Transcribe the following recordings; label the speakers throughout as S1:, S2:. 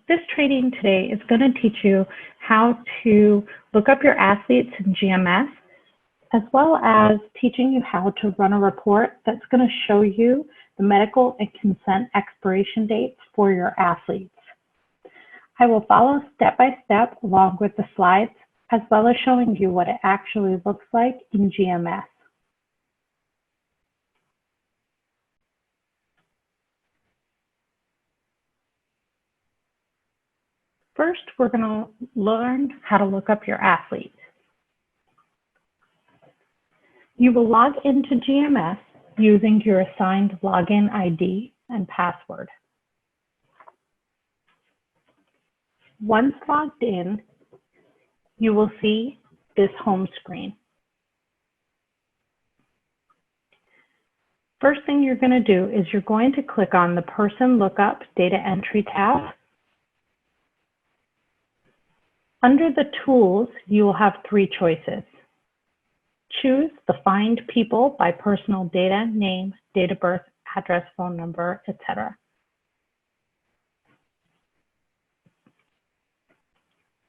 S1: This training today is going to teach you how to look up your athletes in GMS, as well as teaching you how to run a report that's going to show you the medical and consent expiration dates for your athletes. I will follow step by step along with the slides, as well as showing you what it actually looks like in GMS. First, we're going to learn how to look up your athletes. You will log into GMS using your assigned login ID and password. Once logged in, you will see this home screen. First thing you're going to do is you're going to click on the Person Lookup Data Entry tab. Under the tools, you will have three choices. Choose the Find People by personal data, name, date of birth, address, phone number, etc.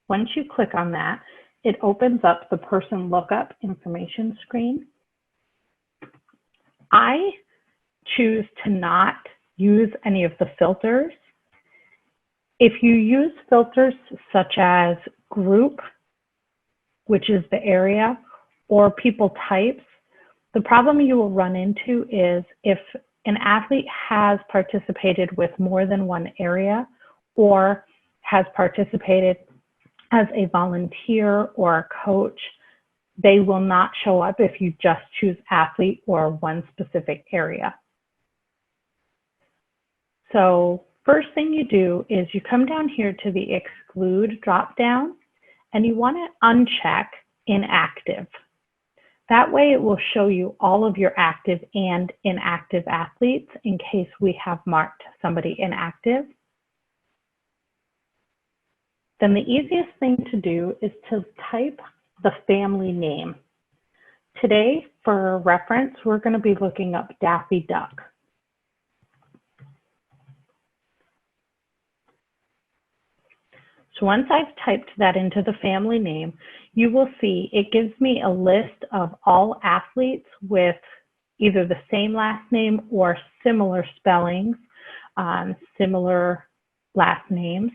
S1: Once you click on that, it opens up the Person Lookup information screen. I choose to not use any of the filters. If you use filters such as group, which is the area, or people types, the problem you will run into is if an athlete has participated with more than one area or has participated as a volunteer or a coach, they will not show up if you just choose athlete or one specific area. So first thing you do is you come down here to the exclude dropdown, and you want to uncheck inactive. That way it will show you all of your active and inactive athletes in case we have marked somebody inactive. Then the easiest thing to do is to type the family name. Today, for reference, we're going to be looking up Daffy Duck. So once I've typed that into the family name, you will see it gives me a list of all athletes with either the same last name or similar spellings, similar last names.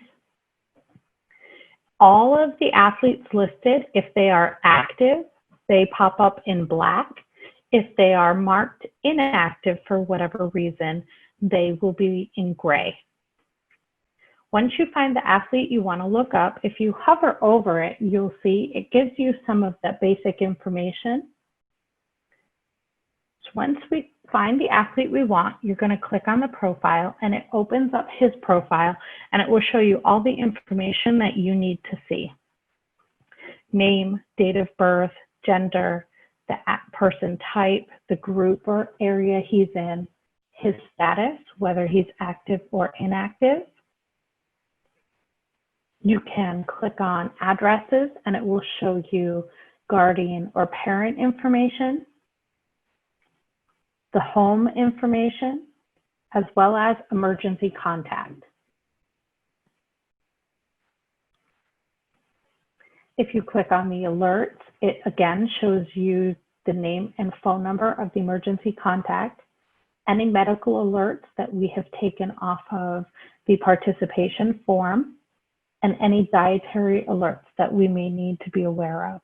S1: All of the athletes listed, if they are active, they pop up in black. If they are marked inactive for whatever reason, they will be in gray. Once you find the athlete you want to look up, if you hover over it, you'll see it gives you some of that basic information. So once we find the athlete we want, you're going to click on the profile, and it opens up his profile, and it will show you all the information that you need to see. Name, date of birth, gender, the person type, the group or area he's in, his status, whether he's active or inactive. You can click on addresses, and it will show you guardian or parent information, the home information, as well as emergency contact. If you click on the alerts, it again shows you the name and phone number of the emergency contact, any medical alerts that we have taken off of the participation form, and any dietary alerts that we may need to be aware of.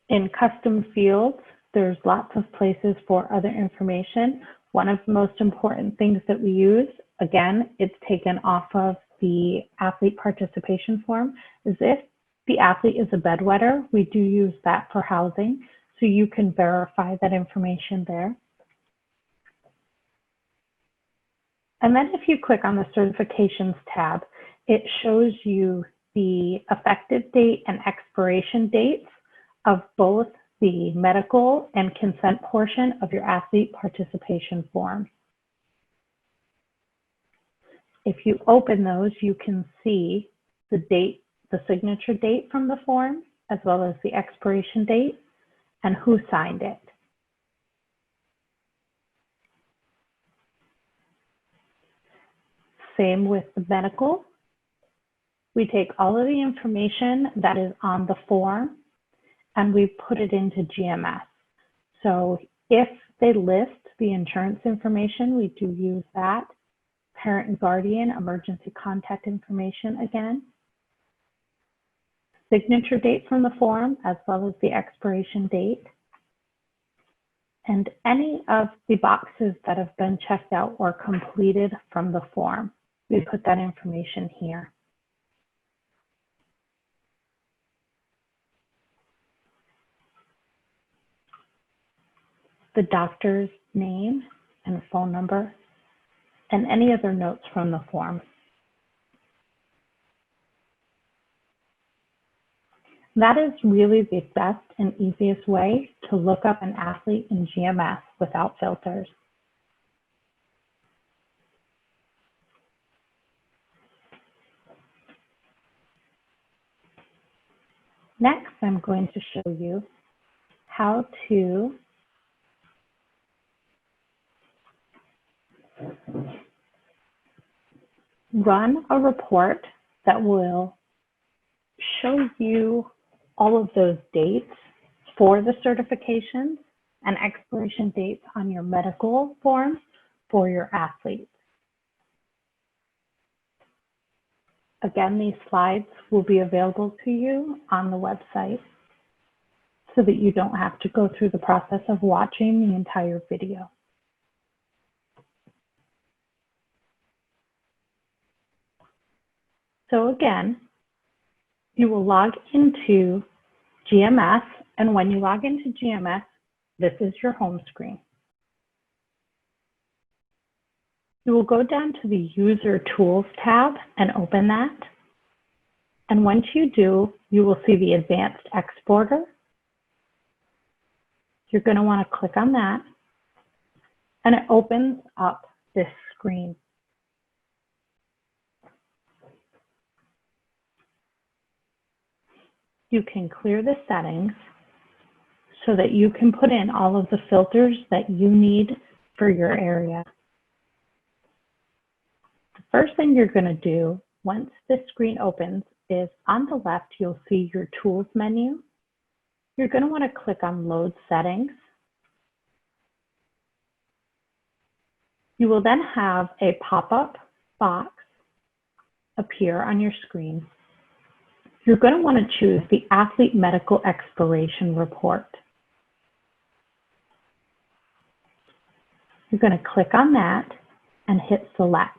S1: In custom fields, there's lots of places for other information. One of the most important things that we use, again, it's taken off of the athlete participation form, is if the athlete is a bedwetter, we do use that for housing, so you can verify that information there. And then if you click on the certifications tab, it shows you the effective date and expiration dates of both the medical and consent portion of your athlete participation form. If you open those, you can see the date, the signature date from the form, as well as the expiration date and who signed it. Same with the medical. We take all of the information that is on the form and we put it into GMS. So if they list the insurance information, we do use that. Parent and guardian, emergency contact information again. Signature date from the form, as well as the expiration date. And any of the boxes that have been checked out or completed from the form. We put that information here. The doctor's name and phone number, and any other notes from the form. That is really the best and easiest way to look up an athlete in GMS without filters. Next, I'm going to show you how to run a report that will show you all of those dates for the certifications and expiration dates on your medical forms for your athletes. Again, these slides will be available to you on the website so that you don't have to go through the process of watching the entire video. So again, you will log into GMS, and when you log into GMS, this is your home screen. You will go down to the User Tools tab and open that. And once you do, you will see the Advanced Exporter. You're going to want to click on that, and it opens up this screen. You can clear the settings so that you can put in all of the filters that you need for your area. The first thing you're going to do once this screen opens is on the left, you'll see your Tools menu. You're going to want to click on Load Settings. You will then have a pop-up box appear on your screen. You're going to want to choose the Athlete Medical Expiration Report. You're going to click on that and hit Select.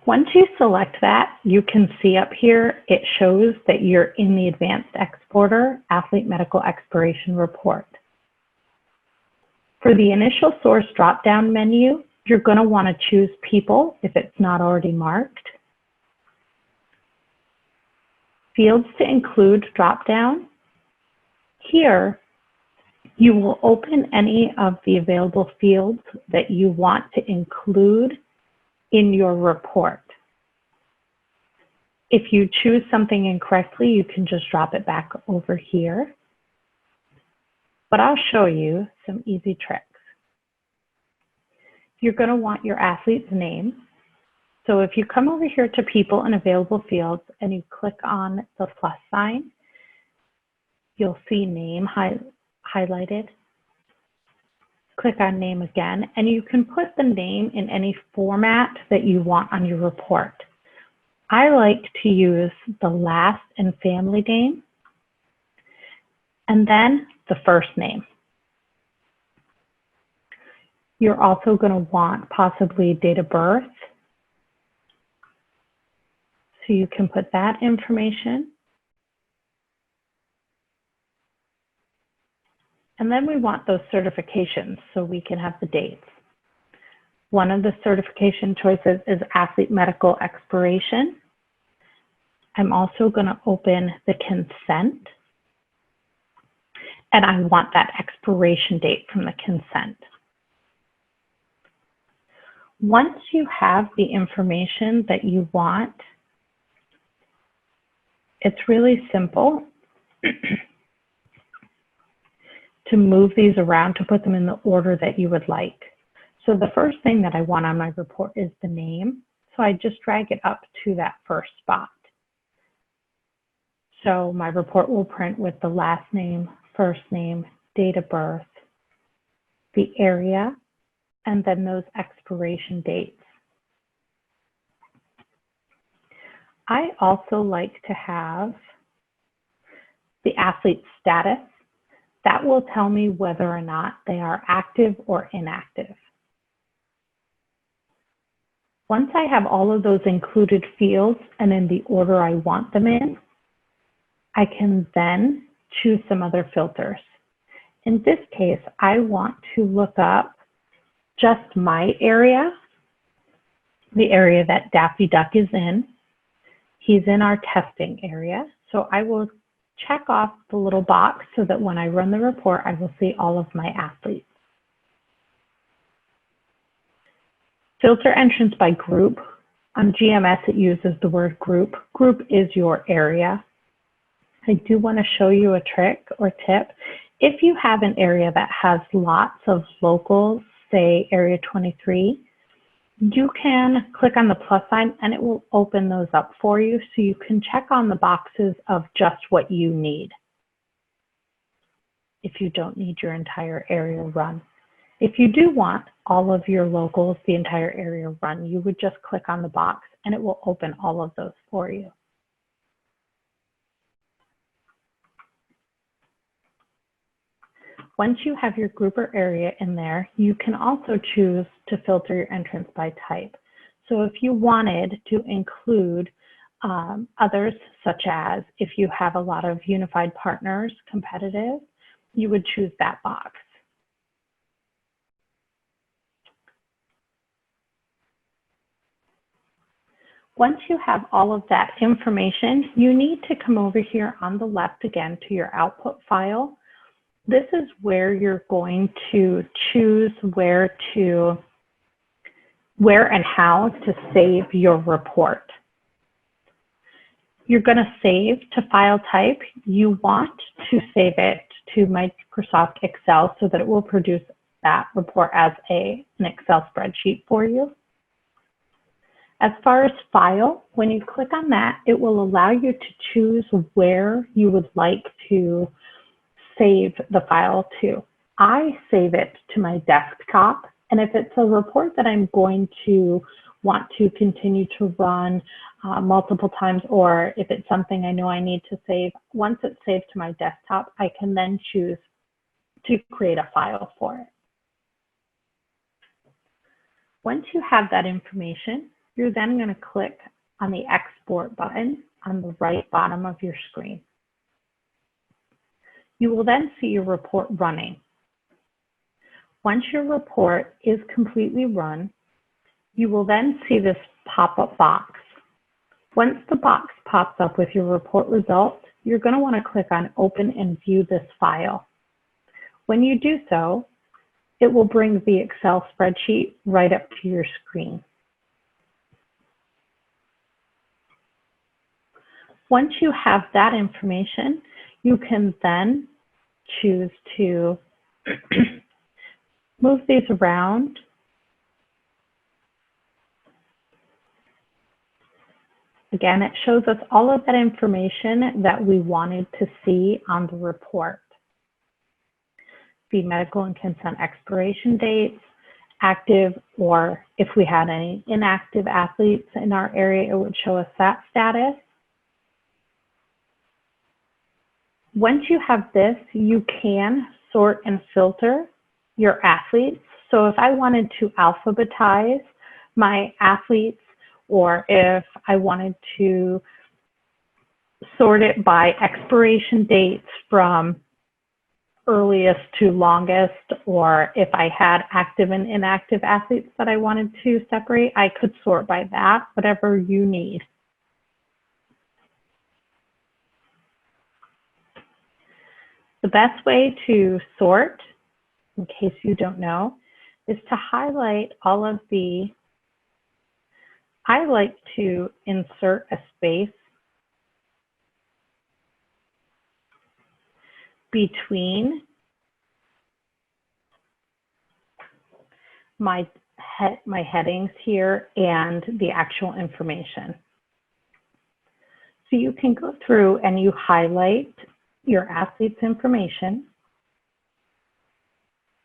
S1: Once you select that, you can see up here, it shows that you're in the Advanced Exporter Athlete Medical Expiration Report. For the Initial Source drop-down menu, you're going to want to choose People if it's not already marked. Fields to Include drop-down. Here, you will open any of the available fields that you want to include in your report. If you choose something incorrectly, you can just drop it back over here. But I'll show you some easy tricks. You're going to want your athlete's name. So if you come over here to People and Available Fields and you click on the plus sign, you'll see Name highlighted. Click on Name again, and you can put the name in any format that you want on your report. I like to use the last and family name, and then the first name. You're also going to want possibly date of birth. So you can put that information. And then we want those certifications so we can have the dates. One of the certification choices is Athlete Medical Expiration. I'm also going to open the consent. And I want that expiration date from the consent. Once you have the information that you want, it's really simple to move these around to put them in the order that you would like. So the first thing that I want on my report is the name. So I just drag it up to that first spot. So my report will print with the last name, first name, date of birth, the area, and then those expiration dates. I also like to have the athlete status. That will tell me whether or not they are active or inactive. Once I have all of those included fields and in the order I want them in, I can then choose some other filters. In this case, I want to look up just my area, the area that Daffy Duck is in. He's in our testing area. So I will check off the little box so that when I run the report, I will see all of my athletes. Filter entrance by group. On GMS, it uses the word group. Group is your area. I do want to show you a trick or tip. If you have an area that has lots of locals, say area 23, you can click on the plus sign and it will open those up for you so you can check on the boxes of just what you need if you don't need your entire area run. If you do want all of your locals, the entire area run, you would just click on the box and it will open all of those for you. Once you have your group or area in there, you can also choose to filter your entrance by type. So if you wanted to include others, such as if you have a lot of unified partners, competitive, you would choose that box. Once you have all of that information, you need to come over here on the left again to your output file. This is where you're going to choose where and how to save your report. You're going to save to file type. You want to save it to Microsoft Excel so that it will produce that report as an Excel spreadsheet for you. As far as file, when you click on that, it will allow you to choose where you would like to save the file to. I save it to my desktop, and if it's a report that I'm going to want to continue to run multiple times, or if it's something I know I need to save, once it's saved to my desktop, I can then choose to create a file for it. Once you have that information, you're then going to click on the export button on the right bottom of your screen. You will then see your report running. Once your report is completely run, you will then see this pop-up box. Once the box pops up with your report results, you're going to want to click on Open and View this file. When you do so, it will bring the Excel spreadsheet right up to your screen. Once you have that information, you can then choose to move these around. Again, it shows us all of that information that we wanted to see on the report. The medical and consent expiration dates, active, or if we had any inactive athletes in our area, it would show us that status. Once you have this, you can sort and filter your athletes. So if I wanted to alphabetize my athletes, or if I wanted to sort it by expiration dates from earliest to longest, or if I had active and inactive athletes that I wanted to separate, I could sort by that, whatever you need. The best way to sort, in case you don't know, is to highlight all of the, I like to insert a space between my headings here and the actual information. So you can go through and you highlight your athlete's information,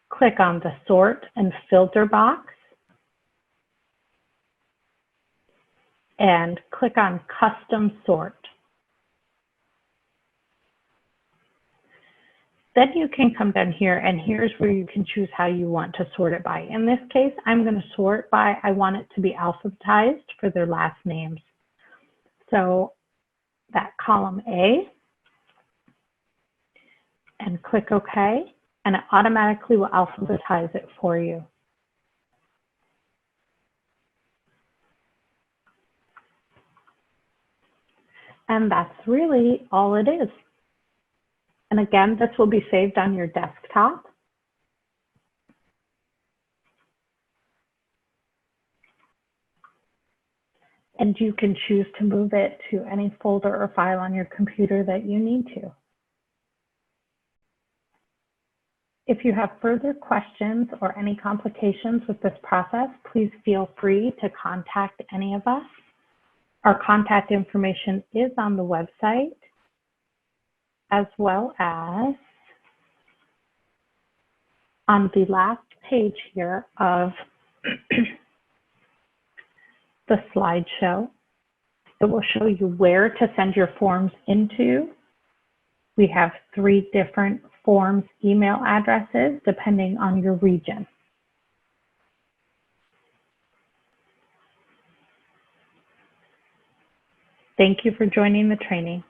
S1: click on the sort and filter box, and click on custom sort. Then you can come down here, and here's where you can choose how you want to sort it by. In this case, I'm going to sort by, I want it to be alphabetized for their last names. So that column A, and click OK, and it automatically will alphabetize it for you. And that's really all it is. And again, this will be saved on your desktop. And you can choose to move it to any folder or file on your computer that you need to. If you have further questions or any complications with this process, please feel free to contact any of us. Our contact information is on the website, as well as on the last page here of the slideshow. It will show you where to send your forms into. We have 3 different forms email addresses depending on your region. Thank you for joining the training.